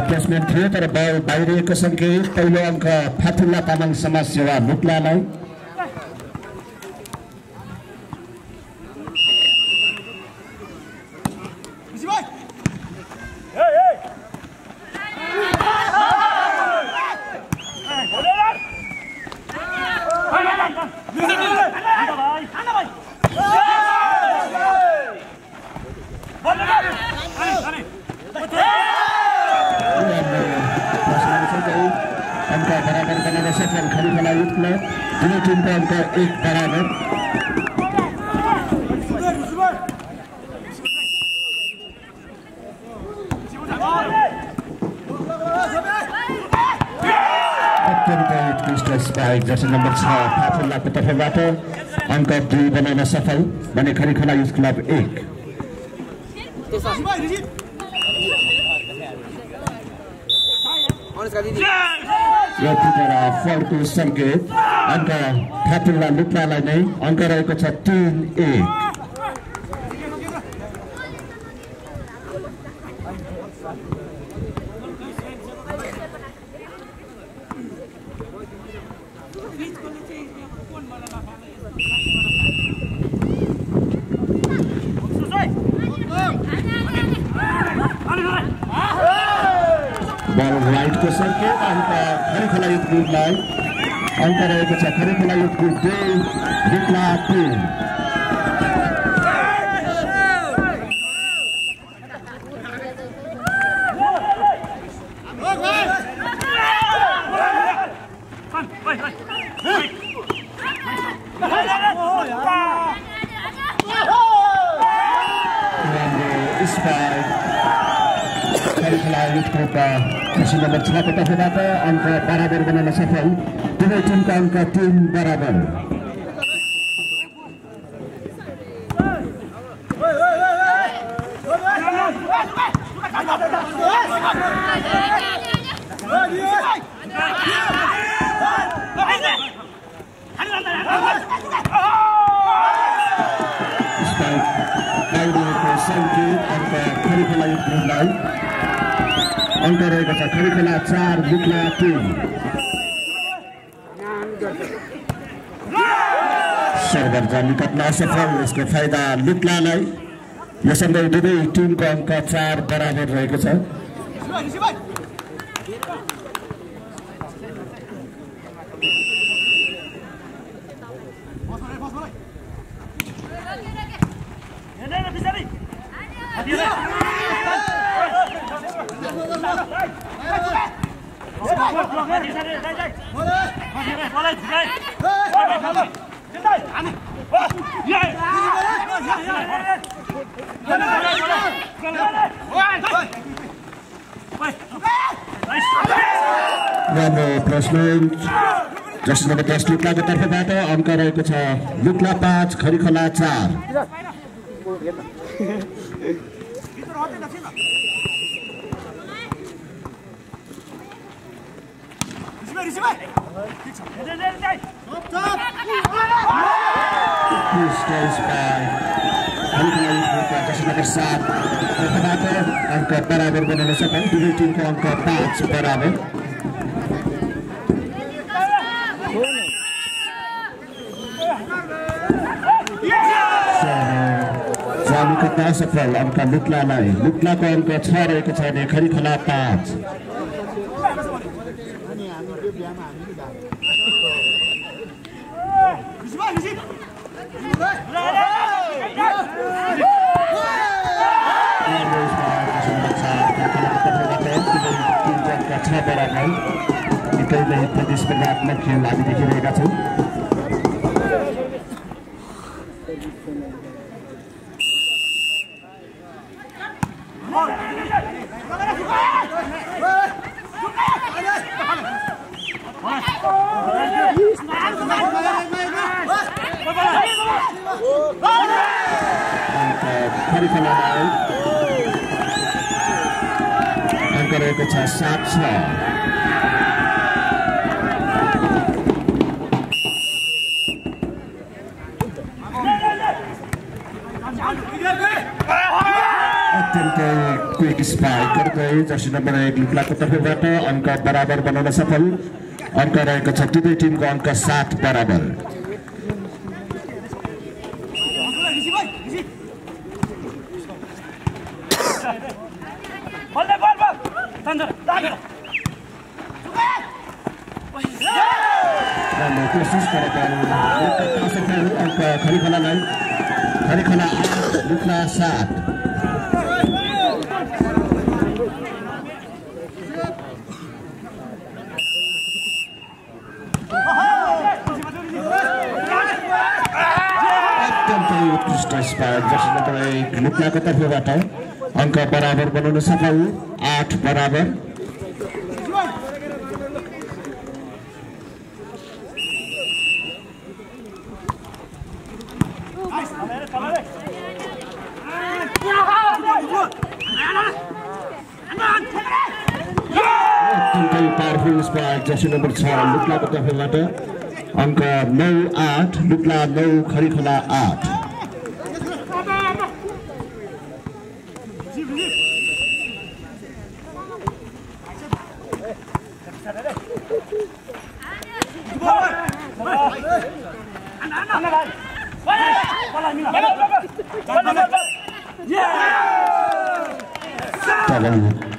Placement थियो तर बल बाहिरिएको सङ्केत पहिलो अङ्क फातुल्ला तामाङ समाज सेवा मुक्लालाई एक बराबर उत्कृष्ट स्पाइक जर्सी नम्बर 6 फातुल्लाको तर्फबाट अङ्क 2 बनाउन सफल भने खरिखोला युथ क्लब 1 यो फिटेर फलको सङ्केत अङ्क फातुल्ला लुक्लालाई नै अङ्क रहेको छ 3-1 बल राइटको सङ्केत अङ्क खरिखोला युथ ग्रुपलाई अङ्क रहेको छ Kharikhola youth group 2 Lukla 3 jersey number 6 को तर्फबाट अङ्क बराबर बनाउन सफल दुवै टिमका अङ्क 3 बराबर सङ्केत अङ्क खरिखोला युथ ग्रुपलाई अङ्क रहेको छ खरिखोला 4 लुक्ला 3 सर्भर जान निकट्न असफल यसको फाइदा लुक्लालाई यससँगै दुवै टिमको अङ्क 4 बराबर रहेको छ प्लेसमेन्ट जर्सी नम्बर 10 लुक्लाको तर्फबाट अङ्क रहेको छ लुक्ला 5 खरिखोला 4 अङ्क बराबर बनाउन सफल दुवै टिमको अङ्क 5 बराबर असफल अङ्क लुक्लालाई लुक्लाको अङ्क 6 रहेको छ भने खरिखोला 5 बराबर निकै नै प्रतिस्पर्धात्मक खेल हामी देखिरहेका छौँ खरी खेलालाई अङ्क रहेको छ 7-6। अत्यन्तै क्विक स्पाइक गर्दै जर्सी नम्बर 1 लुक्लाको तर्फबाट अङ्क बराबर बनाउन सफल। अङ्क रहेको छ दुवै टिमको अङ्क 7 बराबर। कोशिश अङ्क खरी खेलालाई खरी खेला 8 लुक्ला 7। अत्यन्तै उत्कृष्ट स्पाइक जर्सी नम्बर 1 लुक्लाको तर्फबाट अङ्क बराबर बनाउन सफल 8 बराबर। अत्यन्तै पावरफुल स्पाइक जर्सी नम्बर 6 लुक्लाको तर्फबाट अङ्क 9-8 लुक्ला 9 खरी खोला 8।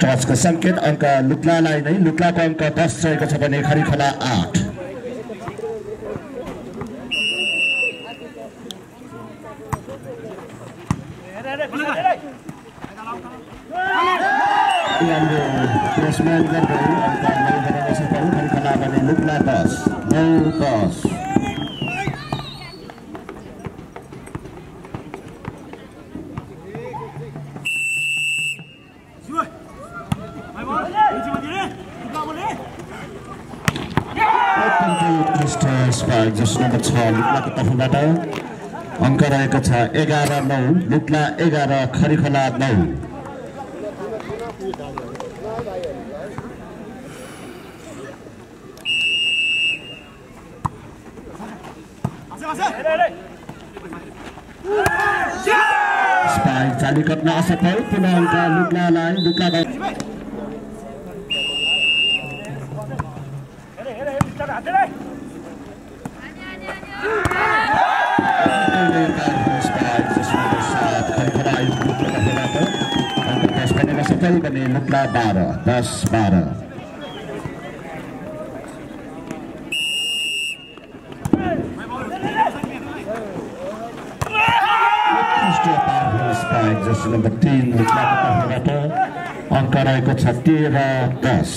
टचको सङ्केत अङ्क लुक्लालाई नै लुक्लाको अङ्क 10 रहेको छ भने खरी खोला 8। प्लेसमेन्ट गर्दै अङ्क 9 बनाउन सफल खरी खोला भने लुक्ला 10 9-10। स्पाइक जर्सी नम्बर 6 लुक्लाको तर्फबाट अङ्क रहेको छ 11-9 लुक्ला 11 खरी खोला 9। स्पाइक चाली कट्न असफल पुनः अङ्क लुक्लालाई लुक्ला सफल बने लुक्ला 10-12। स्पाइक जर्सी नम्बर 3 लुक्लाको तर्फबाट अङ्क रहेको छ 13-10।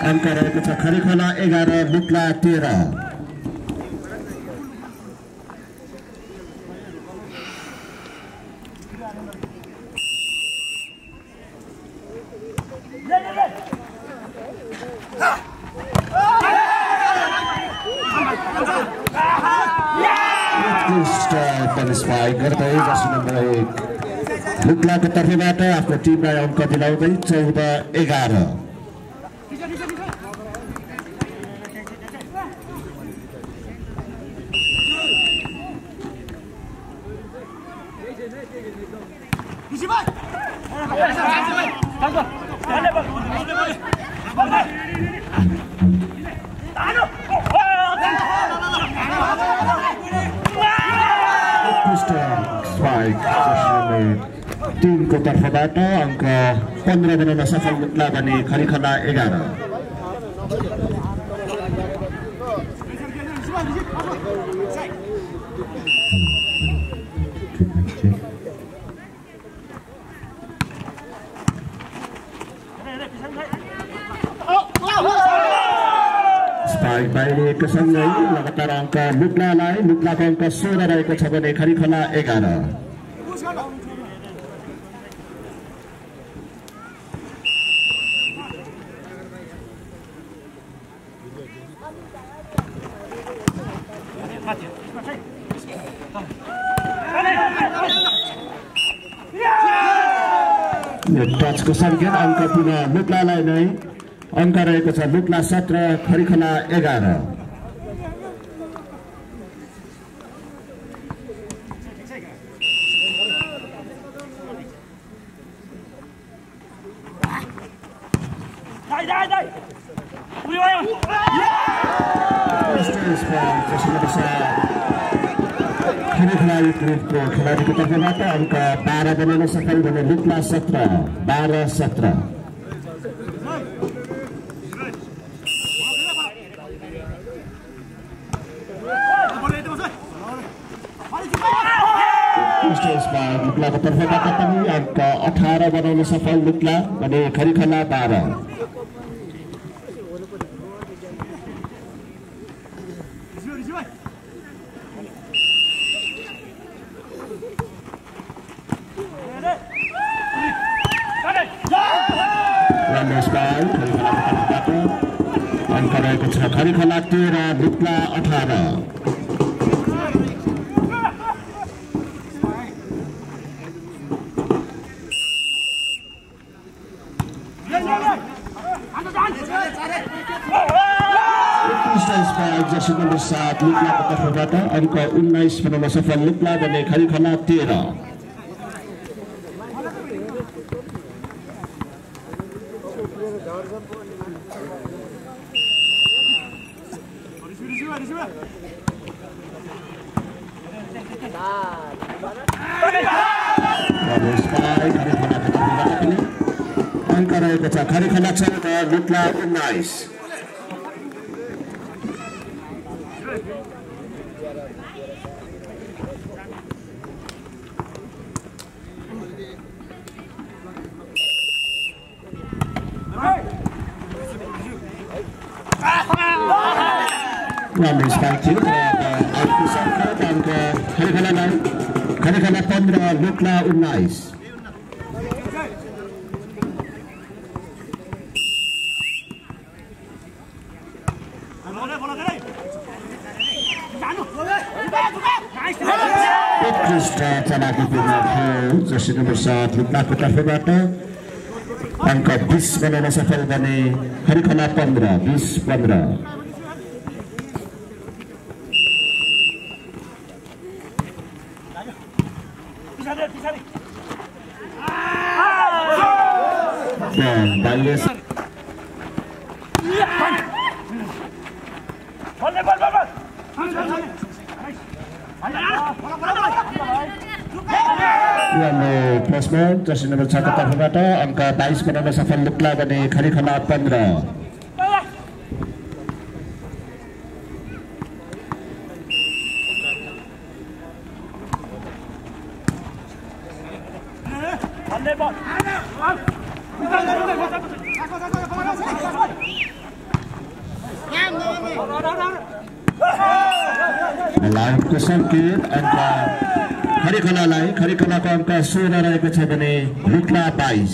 अङ्क रहेको छ खरी खोला 11 लुक्ला 13। स्पाइक गर्दै जर्सी नम्बर 1 लुक्लाको तर्फबाट आफ्नो टिमलाई अङ्क दिलाउँदै 14-11। Spike, टिमको तर्फबाट अङ्क 15 बनाउन सफल मुक्ला भने खरिखला 11। स्पाइक बाहिरिएको सँगै लगातार अङ्क मुक्लालाई, मुक्लाको अङ्क 16 रहेको छ भने खरिखला 11। टचको सङ्केत अङ्क पुनः मुक्लालाई नै अङ्क रहेको छ। मुक्ला 17 खरिखला 11। खरिखला खेलाडीको तर्फबाट अङ्क 12 बनाउन सफल भने मुक्ला 17 12-17। मुक्लाको तर्फबाट पनि अङ्क 18 बनाउन सफल मुक्ला भने खरिखला 12। अङ्क रहेको छ खरिखला 13 मुक्ला 18। जर्सी नम्बर 7 मुक्लाको तर्फबाट अङ्क 19 बनाउन सफल मुक्ला भने खरिखला 13। अङ्क रहेको छ खरिखला 14 मुक्ला 19। खरिखला 15 मुक्ला 19। जर्सी नम्बर 7 मुक्लाको तर्फबाट अङ्क 20 बनाउन सफल भने खरिखला 15 20-15। जर्सी नम्बर 6 को तर्फबाट अङ्क 22 बनाउन सफल मुक्ला भने खरिखला 15। लाइनको सङ्केत अङ्क खरिखलालाई, खरिखलाको अङ्क 16 रहेको छ भने मुक्ला 22।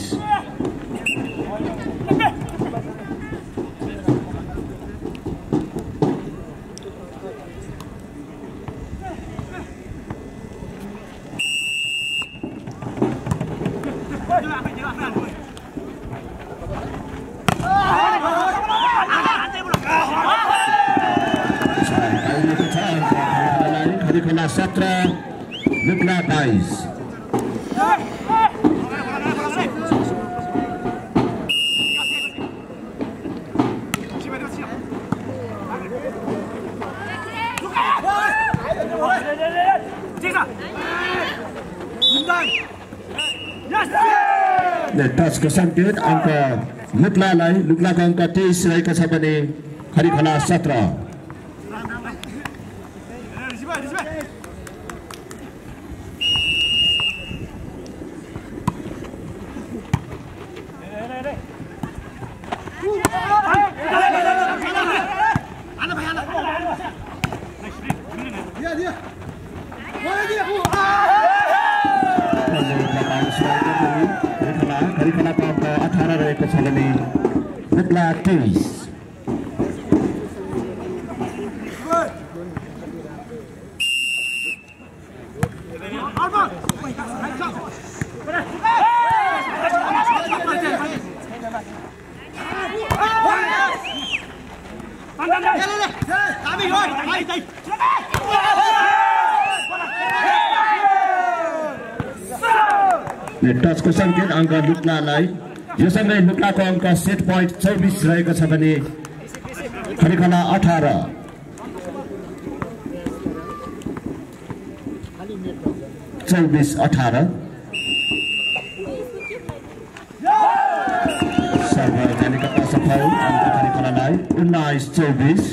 खरिखला 17 मुक्ला 22। Yes! टचको सङ्केत अङ्क लुक्लालाई लुक्लाको अङ्क 23 रहेको छ भने खरिखला 17 खरिखलाको अङ्क 18 रहेको छ भने लुक्ला 23 टचको सङ्केत अङ्क लुक्लालाई यो सँगै लुक्लाको अङ्क सेट पोइन्ट 24 रहेको छ भने खरिखला 18 24-18 सर्भ जानेका सफल अङ्क खरिखलालाई 19-24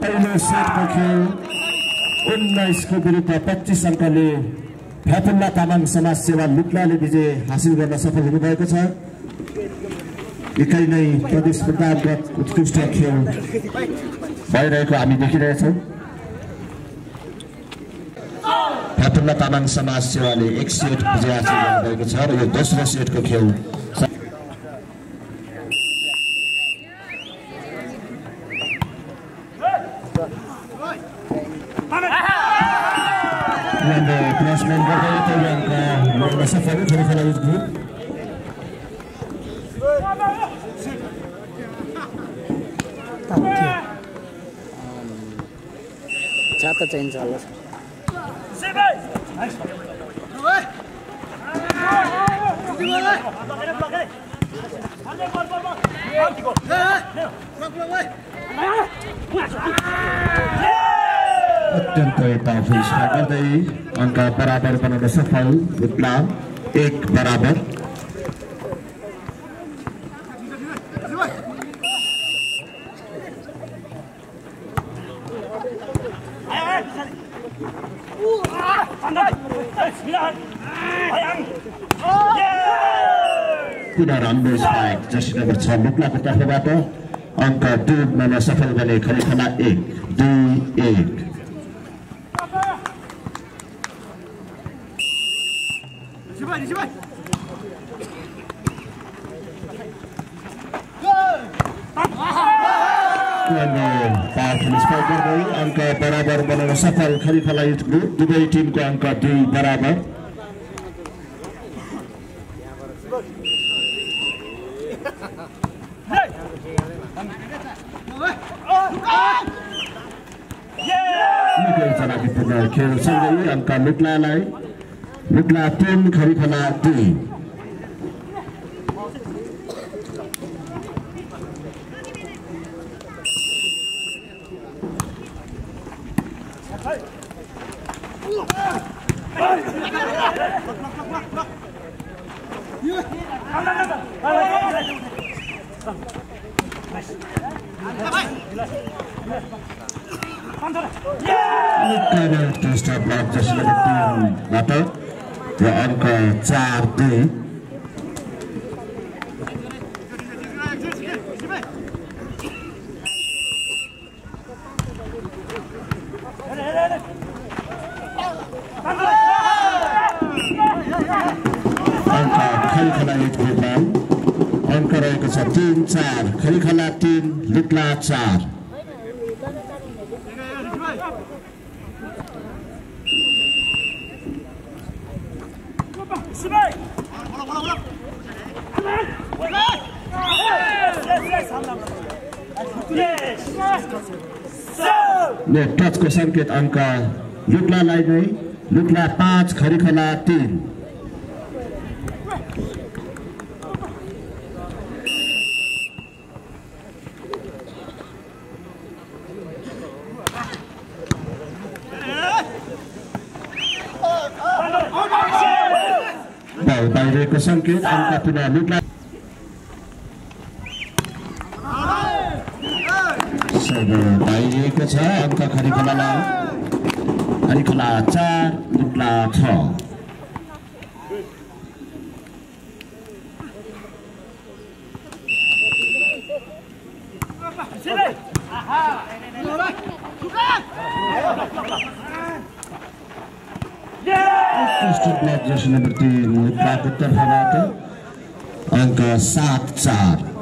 पहिलो सेटको खेल 19 को विरुद्ध 25 अङ्कले फैफुल्ला तामाङ समाज सेवा लुक्लाले विजय हासिल गर्न सफल हुनुभएको छ। एकै नै प्रतिस्पर्धागत उत्कृष्ट खेल भइरहेको हामी देखिरहेछौँ। फैफुल्ला तामाङ समाज सेवाले एक सेट विजय हासिल गर्नुभएको छ र यो दोस्रो सेटको खेल प्लेसमेन्ट गर्दै पहिलो अङ्क सफल खरिखला युथ ग्रुप छाता चाहिन्छ होला अत्यन्तै पावरफुल स्ट्राइक गर्दै अङ्क बराबर बनाउन सफल लुक्ला 1-1 पुनः राम्रो स्ट्राइक जर्सी नम्बर 6 लुक्लाको तर्फबाट अङ्क 2 बनाउन सफल बने खरिखला 1-2-1 अङ्क बराबर बनाउन सफल खरिखला युथ ग्रुप दुवै टिमको अङ्क 2 बराबर खेल सँगै अङ्क लुक्लालाई लुक्ला 3 खरिखला 2 ब्लक जसले टिमबाट र अङ्क 4-2 अङ्क खरिखला युथ ग्रुपलाई अङ्क रहेको छ 3-4 खरिखला 3 लुक्ला 4 टचको सङ्केत अङ्क लुक्लालाई नै लुक्ला 5 खरिखला 3 बाहिरको संकेत अंक पुनः लुक्ला बाहिरिएको छ अंक खरिखलालाई खरिखला 4 लुक्ला 6 जर्सी नम्बर 3 लुक्लाको तर्फबाट अंक 7-4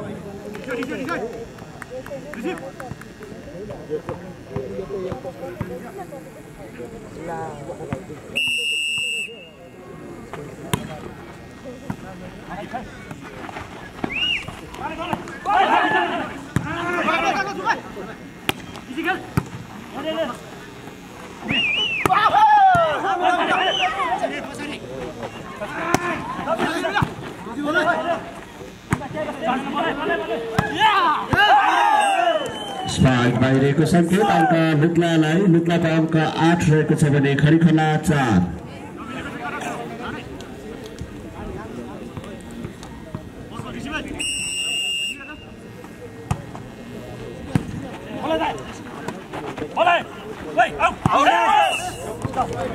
स्पाइक बाहिरको संकेत अंक लुक्लालाई लुक्लाको अंक 8 रहेको छ भने खरिखला 4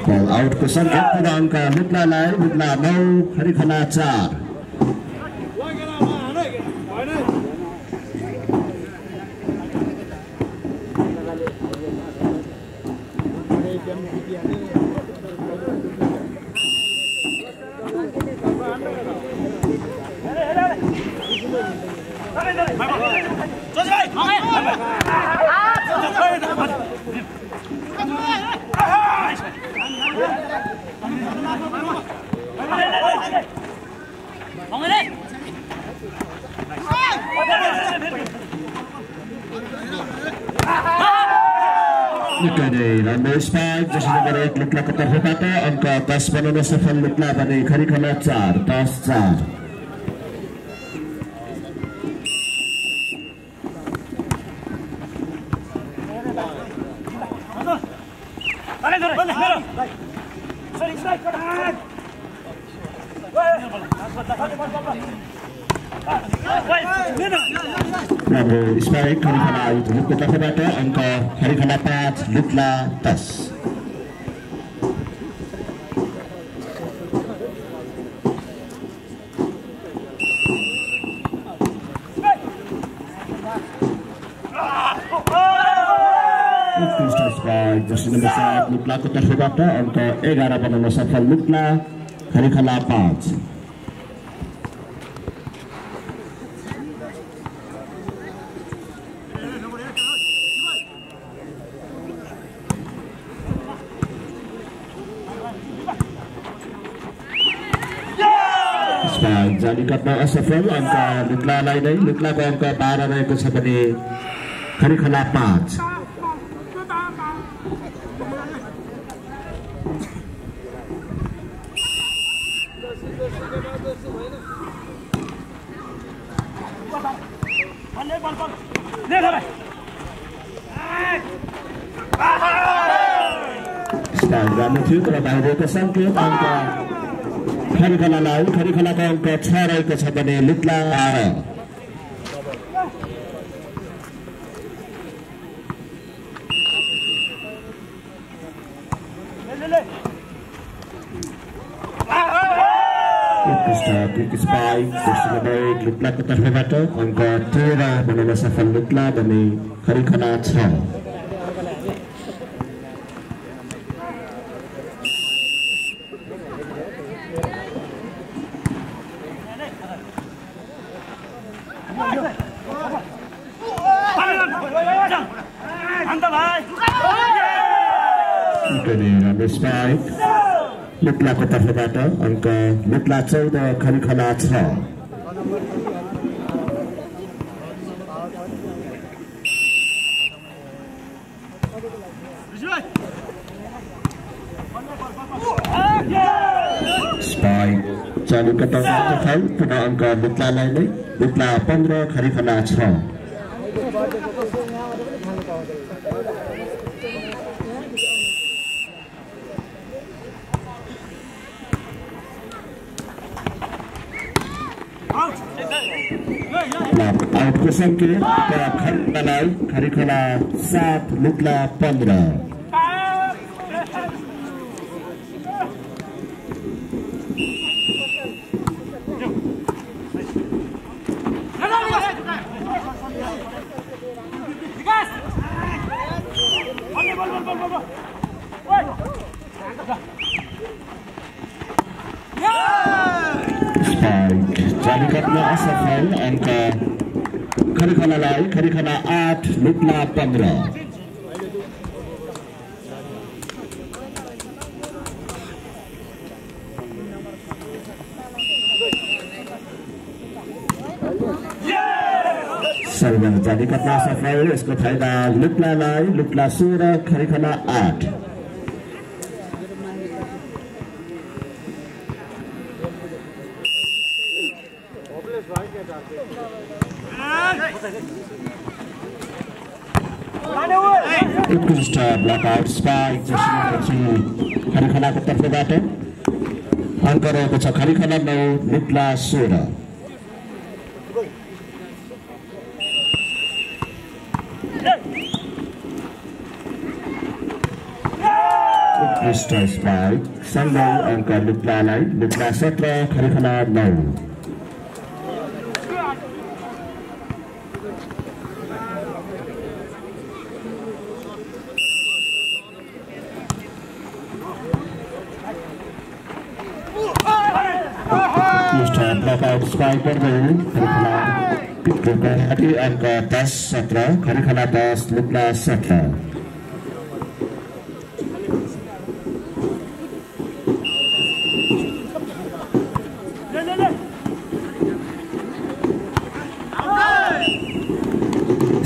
बल आउटको संकेत पुनः अंक लुक्लालाई लुक्ला 9 खरिखला 4 राम्रो स्पाइक जसले नम्बर 1 लुक्लाको तर्फबाट अंक 10 बनाउन सफल लुक्ला भने खरिखला 4 10-4 राम्रो स्पाइक खरिखला लुक्लाको तर्फबाट अंक खरिखला 5 लुक्ला 10 जर्सी नम्बर 7 लुक्लाको तर्फबाट अंक 11 बनाउन सफल लुक्ला खरिखला 5 जाली काट्न असफल अंक लुक्लालाई नै लुक्लाको अंक 12 रहेको छ भने खरिखला 5 राम्रो थियो तर बाहिरको संकेत अंक खरिखलालाई खरिखलाको अंक 6 रहेको छ भने लुक्ला 12 स्पाइक जर्सी नम्बर 1 लुक्लाको तर्फबाट अंक 13 बनाउन सफल लुक्ला भने खरिखला 6 स्पाइक लुक्लाको तर्फबाट अंक लुक्ला 14 खरिखला 6 स्पाइक चालू कटाउन सफल पुनः अंक लुक्लालाई नै लुक्ला 15 खरिखला 6 आउटको सङ्केत खरिखलालाई खरिखला 7 लुक्ला 15 जाली गर्न असफल अङ्क खरिखलालाई खरिखला 8 लुक्ला 15 सर्वजना जाली गर्न असफल यसको फाइदा लुक्लालाई लुक्ला 16 खरिखला 8 उत्कृष्ट ब्लकआउट स्पाइक खरिखलाको तर्फबाट अङ्क रहेको छ खरिखला 9 लुक्ला 16 उत्कृष्ट स्पाइक सँगै अङ्क लुक्लालाई लुक्ला 17 खरिखला 9 ब्लकआउट स्पाइक गर्दै खरिखला अङ्क 10 17 खरिखला 10 लुक्ला 17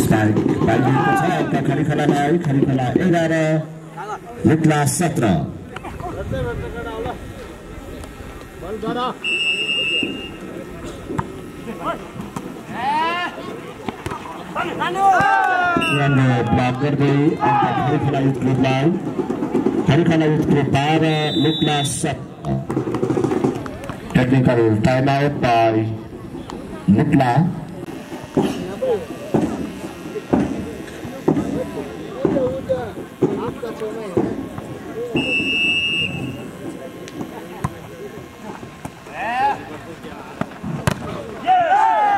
स्पाइक बाहिरिएको छ अङ्क खरिखलालाई खरिखला 11 लुक्ला 17 ब्लक गर्दै अङ्क खरिखला युथ ग्रुपलाई Kharikhola youth group 12 Lukla 7 technical time out by Lukla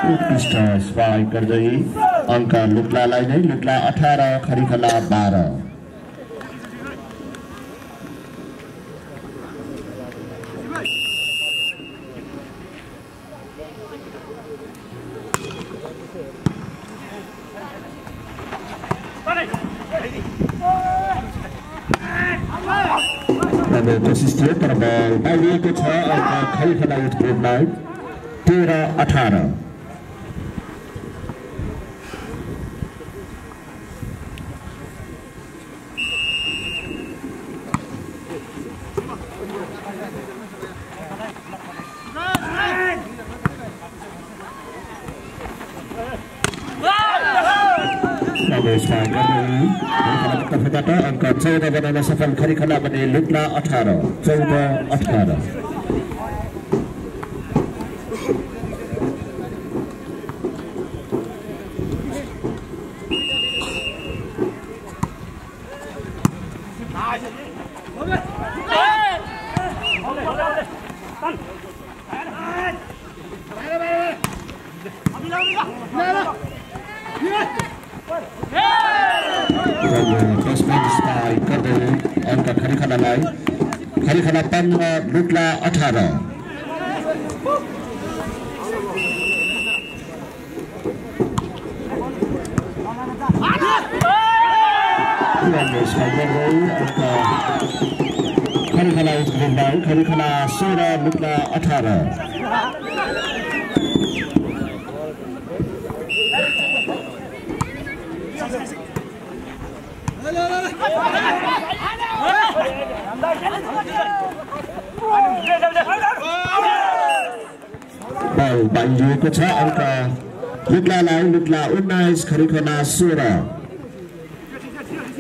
उत्कृष्ट स्पाइक गर्दै अङ्क लुक्लालाई नै लुक्ला 18 खरिखला 12 कोसिस थियो तर बल बाहिरिएको छ अङ्क खरिखला युथ ग्रुपलाई 13-18 अङ्क 14 बनाउन सफल खरिखला भने लुक्ला 18 14-18 अङ्क खरिखलालाई खरिखला 15 लुक्ला 18 खरिखला युथ ग्रुपलाई खरिखला 16 लुक्ला 18 बल बाहिरिएको छ अङ्क लुक्लालाई लुक्ला 19 खरिखला 16 खरिखला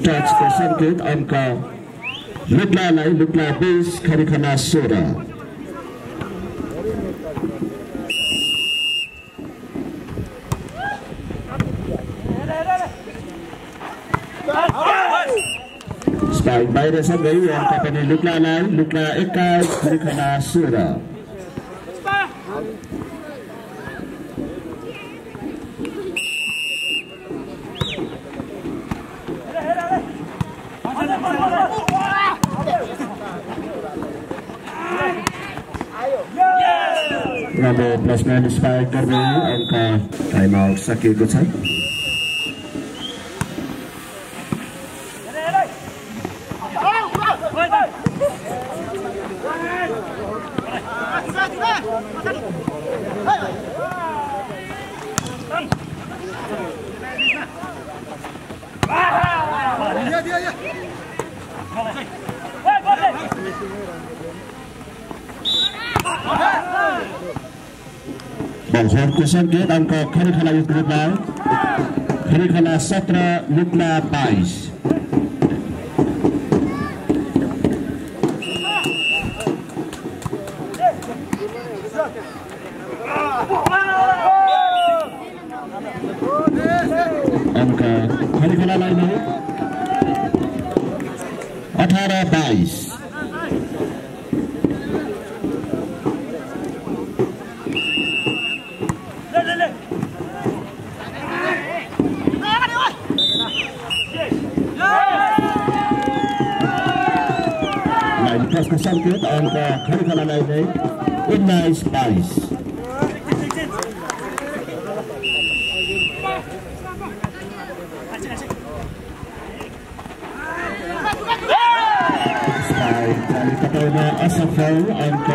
टच को संकेत अंक लुक्लालाई लुक्ला 20 खरिखला 16 स्पाइक बाहिर सँगै अंक पनि लुक्लालाई लुक्ला 21 खरिखला 16 प्लसम्यान स्पाइक गर्दै अंक टाइम आउट सकिएको छ बलको संकेत अंक खरिखला युद्धमा खरिखला 17 लुक्ला 22 अंक खरिखलालाई नै 18-22 को संकेत अंक खरिखलालाई नै 19-22 कटाउन असफल अंक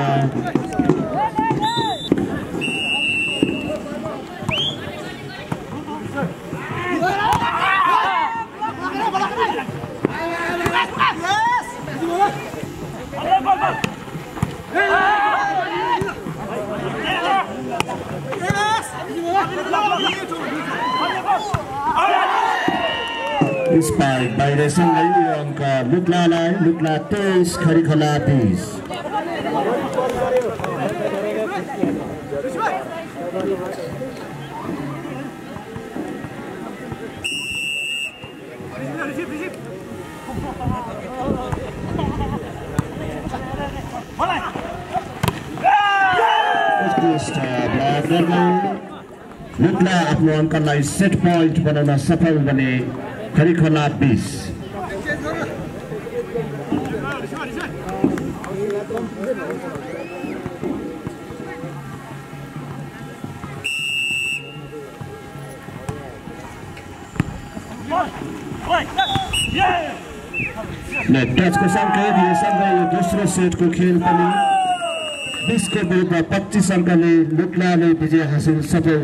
स्पाइक बाहिर सँगै अंक लुक्लालाई लुक्ला 23 खरिखला 20 लुक्ला आफ्नो अंकलाई सेट पॉइंट बनाउन सफल बने खरिखला 20 टच को संकेत यो सँगै दोस्रो सेटको खेल पनि 20 को विरुद्ध 25 अंकले लुक्लाले विजय हासिल सफल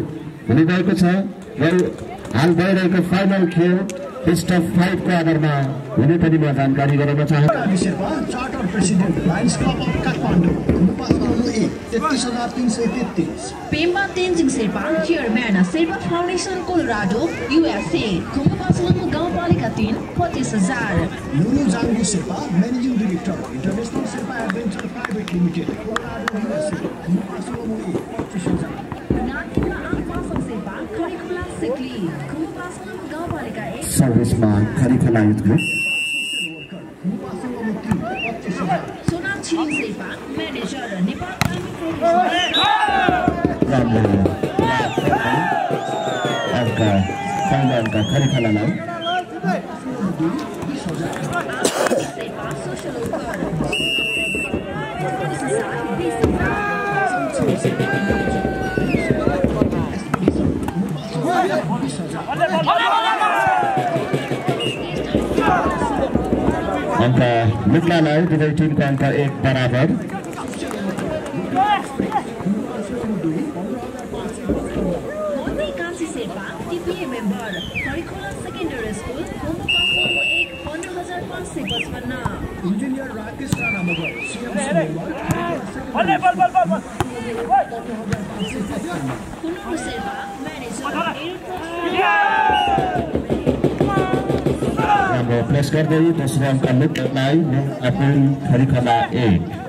हुने भएको छ र हाल भइरहेको फाइनल खेल बेस्ट अफ 5 को आधारमा हुने पनि म जानकारी गराउन चाहन्छु charter president lions club of Kathmandu pass number 1 33333 Pemba Tenzing Sherpa chairman Sherpa foundation Colorado USA Khumbupasanglhamu गाउँपालिका 3 25,000 Lunu Jangu Sherpa managing director international Sherpa adventure private limited Colorado USA Khumbupasanglhamu 25,000 सर्भिसमा Kharikhola youth group Sonam Tshering Sherpa manager Nepal अंक खरिखलालाई अंक लुक्लालाई दुवै टिमको अंक 1 बराबर टिपिए member Kharikhola secondary school Khumbupasanglhamu 1 15,555 engineer Rakesh Rana Magar कुनुर Sherpa manager number place गर्दै दोस्रो अङ्क लुक्लालाई April खरिखला 1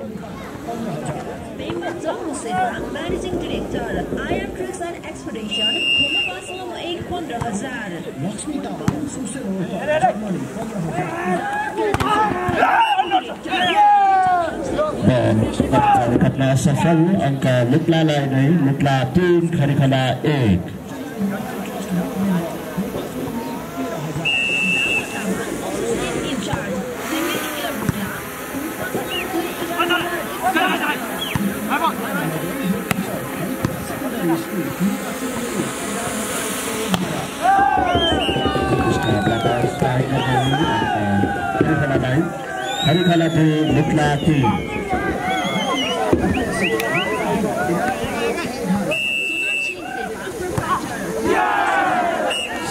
Managing Director, IM Tricks and Expedition, Kumapasalam 15,000. Lakshmi Tama, social worker, Germany, 15,000. घटना सफल अङ्क लुक्लालाई नै लुक्ला 3 खरिखला 1 खरिखला 2 लुक्ला 3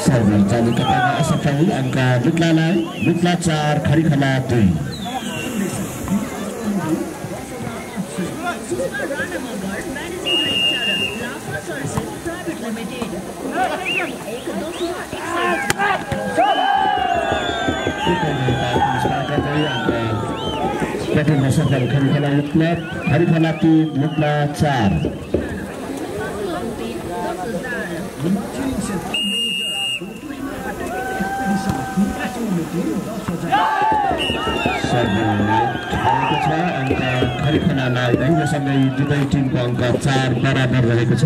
सर्वर चालू कतामा असफल अङ्क लुक्लालाई लुक्ला 4 खरिखला 2 प्रथम सफल खरिखला लुक्ला खरिखला 3 लुक्ला 4 अङ्क खरिखलालाई नै योसँगै दुवै टिमको अङ्क 4 बराबर रहेको छ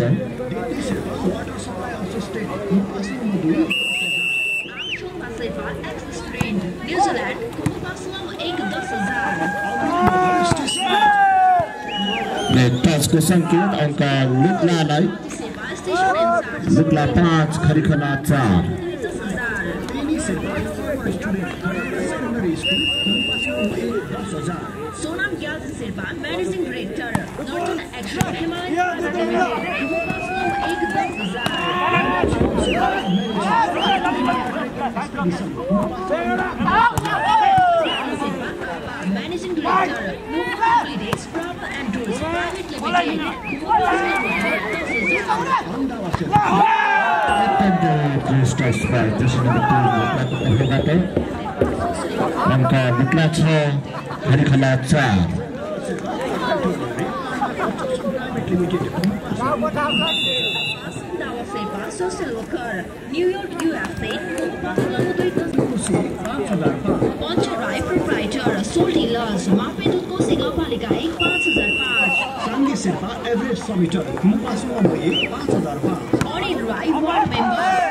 टचको सङ्केत अङ्क लुक्लालाई Lukla 5 खरिखला 4 Sonam Gyalta Sirpa, Managing Director, Northern Extra Himalayan Limited, Managing Director, Holidays, Proper and Tours Private Limited, अङ्क Lukla 6 खरिखला 4 Social worker, New York, USA, Poncha Rai Proprietor, Salt Dealers, Mapedut Kosika Palika 5,005. Sangi Sirpa, Everett Submitter, Kumapasalam 5,005. Audit Rai, Board Member.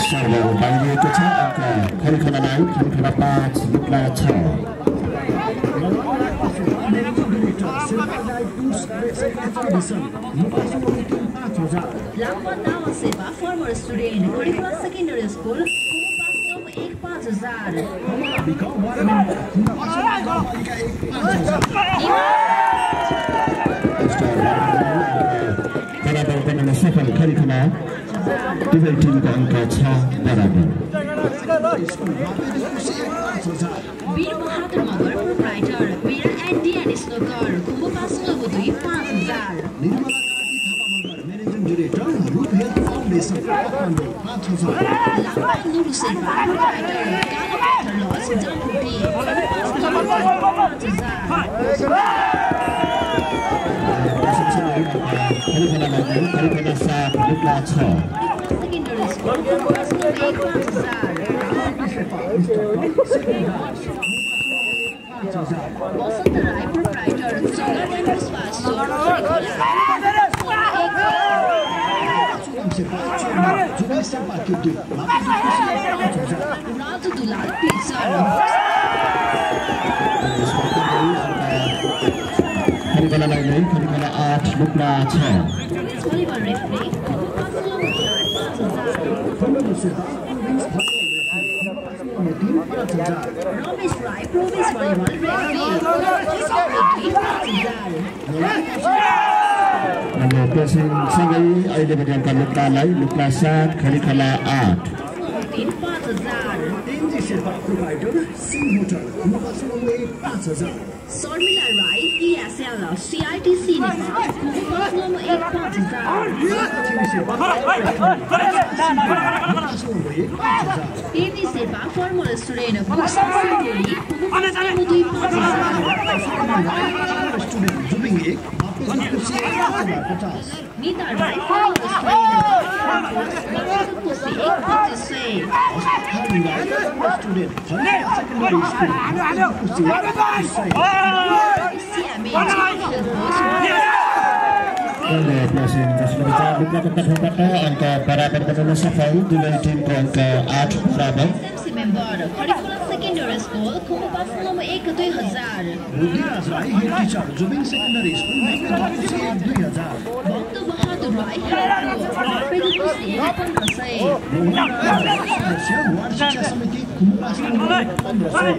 Server बाहिरिएको छ अङ्क खरिखलालाई खरिखला 5 Lukla 6 Lakman Nawa Seva, former student, Kharikhla Secondary School, Kumapasalam 5,000. Become one member, Kumapasalam Palika 5,000. बराबर बनाउन सफल खरिखला दुवै टिमको अङ्क 6 बराबर Veer Bahadur Magar, Proprietor, Veera Andy and Snooker, Kumapasalam 5,000. Nirmala Kati Thapa Magar, Managing Director, Root Health Foundation, Kathmandu, 5,000. Lakman Nuru Silva, Proprietor, Kala Peter Laws, Jamputi, Kumapasalam 5,000. खरिखला 7 Lukla 6 Secondary School, Kumapasalam 8,000. Vasanta Rai, Proprietor, Solar Dental Spa Store, July Sirpa, Kiddu, Raju Dulal Pizza. खरिखलालाई नै खरिखला 8 Lukla 6 Volleyball referee, Kumapasalam 5,000. Ramesh Rai, Province Volleyball referee, अनि त्यससँगै अहिले बजारका लुक्लालाई Lukla 7 Kharikhola 8 15,000. 5000 Tenji Sherpa provider Singh hotel Khumbupasanglhamu 5000 Sharmila Rai ESL CITC Nepal Khumbupasanglhamu 5000 Tenji Sherpa former student बुक्सरी Khumbupasanglhamu 5000 student Jubing 1 Nita Rai former student Khumbupasanglhamu 25 student secondary school angka berabar benar safal dengan tim angka 8 berabar. member Curriculum Secondary School Khumbupasanglhamu 1-2000 Rudraraj Rai head teacher Jubing secondary school 2000 Bhakta Bahadur Rai पेडुकुसी 1500 सदस्य ward शिक्षा समिति Khumbupasanglhamu 1500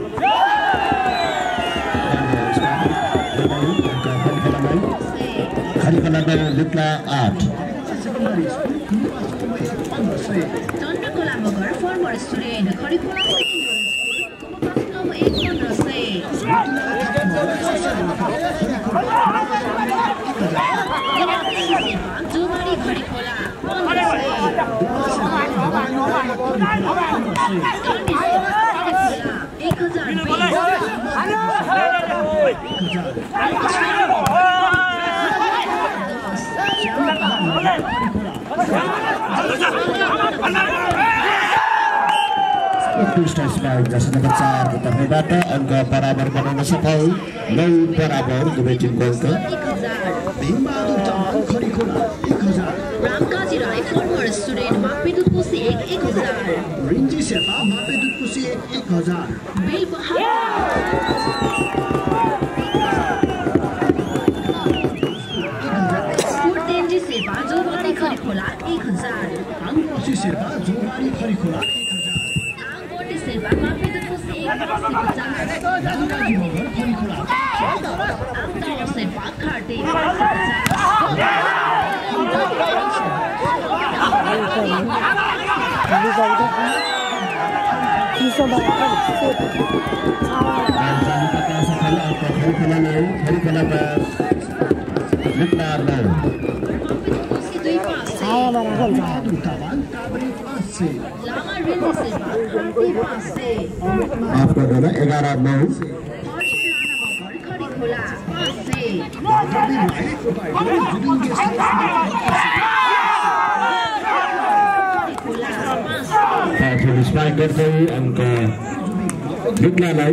Curriculum Lukla 8 secondary school Khumbupasanglhamu 1500 Chandrakala Magar former student Curriculum Secondary School Khumbupasanglhamu 1500 Jobari Kharikhola 11 sebagai jasa nomor 4 tetapi data angka berabar बनाउन सफल 9 बराबर दुवै टिमको अंक Bhimbahadur Tamang Kharikhola 1000 Ramkaji Rai former student मापेदुकुसी 1000 रिन्जी शेर्पा मापेदुकुसी 1000 बेल बहादुर तेन्जी शेर्पा जोबारी खडीखोला 1000 आङकोसी शेर्पा जोबारी खडीखोला 1000 शेर्पा मापेदुकुसी 1050 रामकाजी मगर खडीखोला आमदावा Sherpa Kharte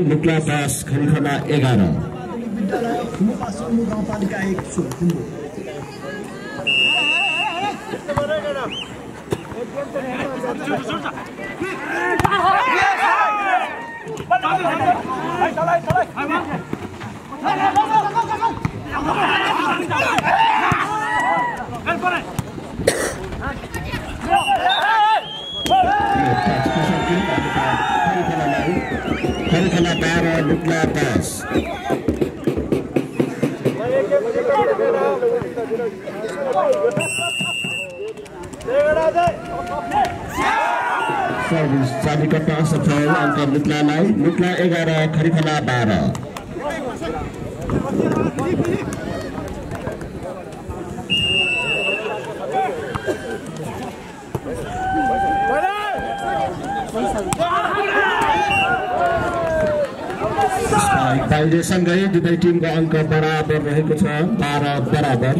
Lukla Bas Kharifana 11 विद्यालय कुमुपासुलमु गाउँपालिका 1 Solukhumbu Kharifana 12 Lukla Bas Service jadi kata safal angka Lukla 11 Kharifana 12 बाहिरसँगै दुवै टिमको अङ्क बराबर रहेको छ 12 बराबर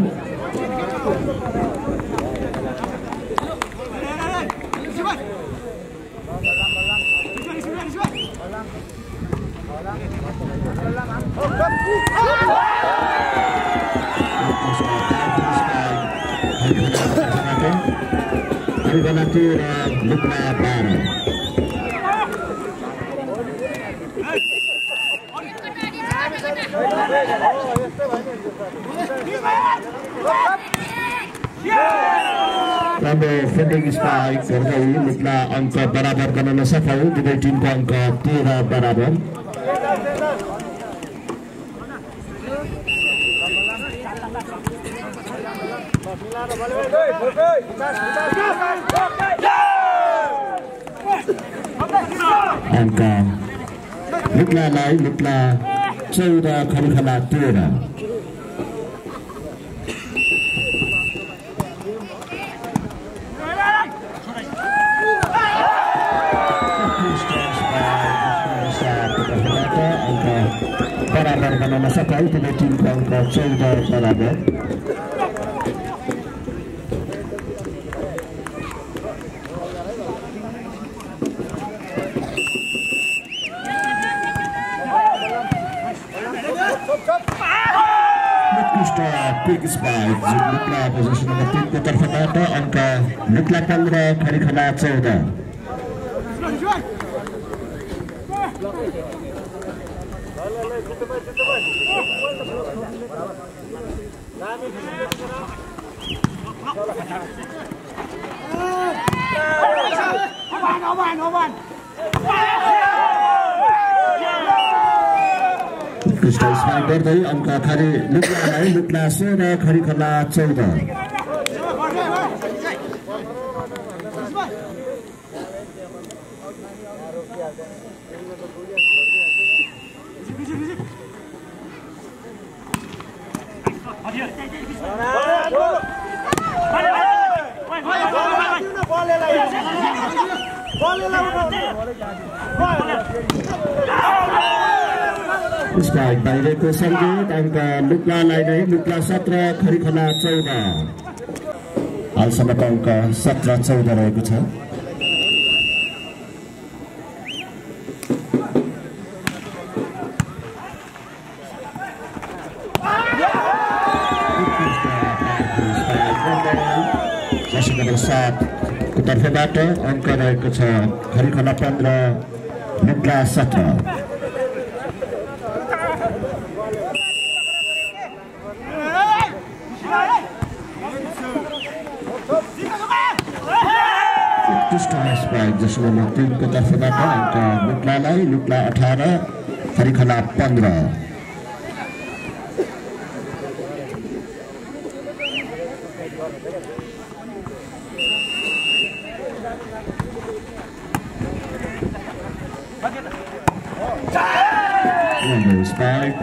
Lukla 12 Rambo fending spike गर्दै Lukla अङ्क बराबर गर्न सफल दुवै टिमको अङ्क 13 बराबर angka Lukla lai Lukla 14 Kharikhala 13 berabar karena sekali pada tim angka 14 berabar. Big spike, Lukla position nomor 3 ke taraf kata angka Lukla 15 Kharikhala 14. Kristal spike गर्दै angka खाली Lukla 16 Kharikhala 14. Spike बाहिरको सङ्केत angka Luklaलाई नै Lukla 17 Kharikhala 14. हालसम्मको अङ्क 17-14 रहेको छ. Number 7 को तर्फबाट अङ्क रहेको छ Kharikhala 15 Lukla 17. Spike जसमा nomor 3 को तर्फबाट अङ्क Luklaलाई Lukla 18 Kharikhala 15. Spike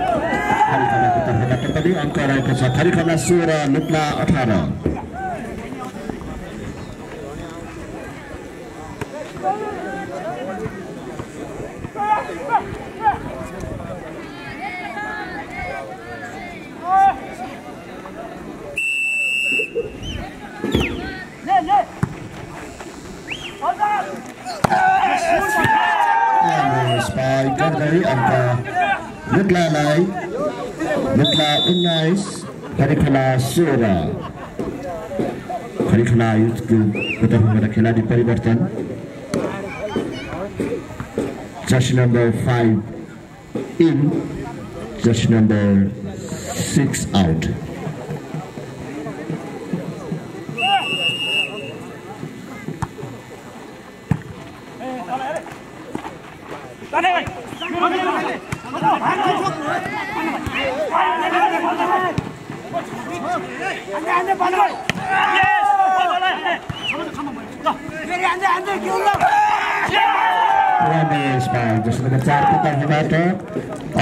Kharikhala को तर्फबाट पनि अङ्क रहेको छ Kharikhala 16 Lukla 18. Spike गर्दै अङ्क Luklaलाई Lukla 19 Kharikhala 16. Kharikhala युथको तर्फबाट खेलाडी परिवर्तन. Jersey number 5 in, jersey number 6 out. Jersey number 4 को तर्फबाट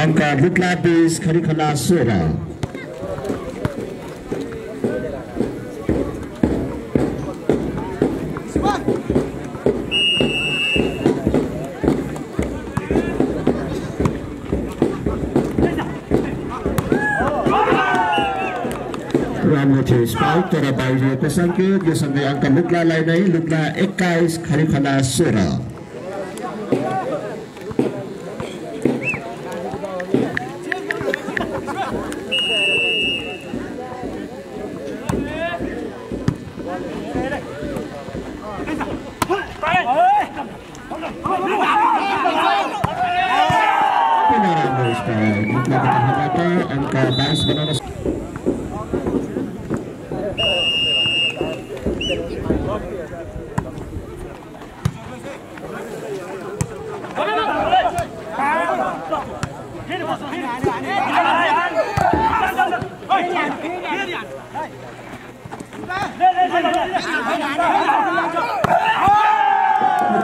अङ्क Lukla 20 Kharikhala 16. राम्रो थियो स्पाइक तर बाहिरिएको सङ्केत. यो सँगै अङ्क Luklaलाई नै Lukla 21 Kharikhala 16. angka 22 बनाउन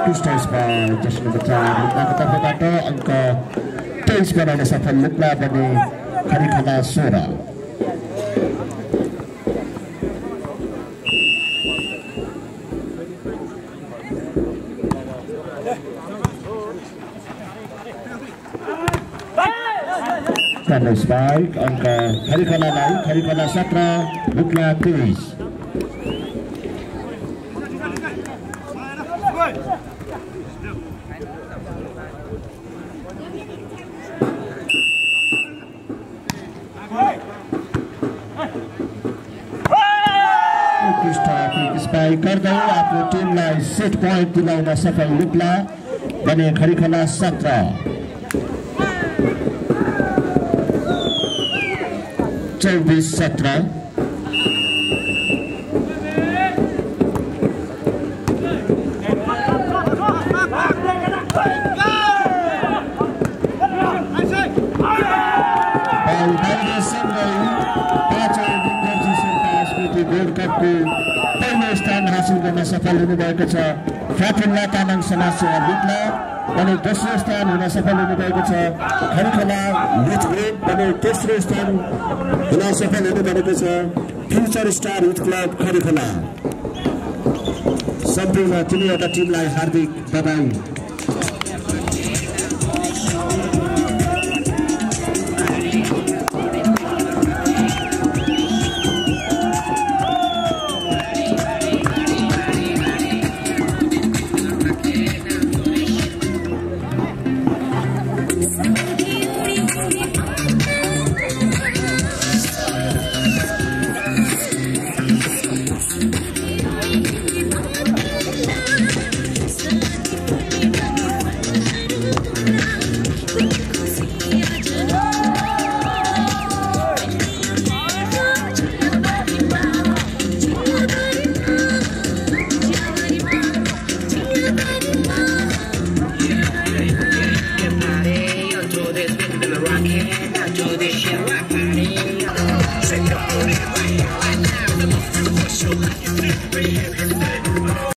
उत्कृष्ट स्पाइक जर्सी नम्बर 4 लुक्लाको तर्फबाट अङ्क 23 बनाउन सफल लुक्ला बने खरिखला 16 स्पाइक अङ्क खरिखला 17 लुक्ला 23 स्पाइक गर्दै आफ्नो टिमलाई सेट पोइन्ट दिलाउन सफल लुक्ला बने खरिखला 17 24-17 स्थान हासिल गर्न सफल हुनुभएको छ फ्याफुल्ला तामाङ समाजसेवा लुक्ला अनि दोस्रो स्थान हुन सफल हुनुभएको छ खरिखला युथ ग्रुप अनि तेस्रो स्थान हुन सफल हुनुभएको छ फ्युचर स्टार युथ क्लब खरिखला। सम्पूर्ण तिनीवटा टिमलाई हार्दिक बधाई।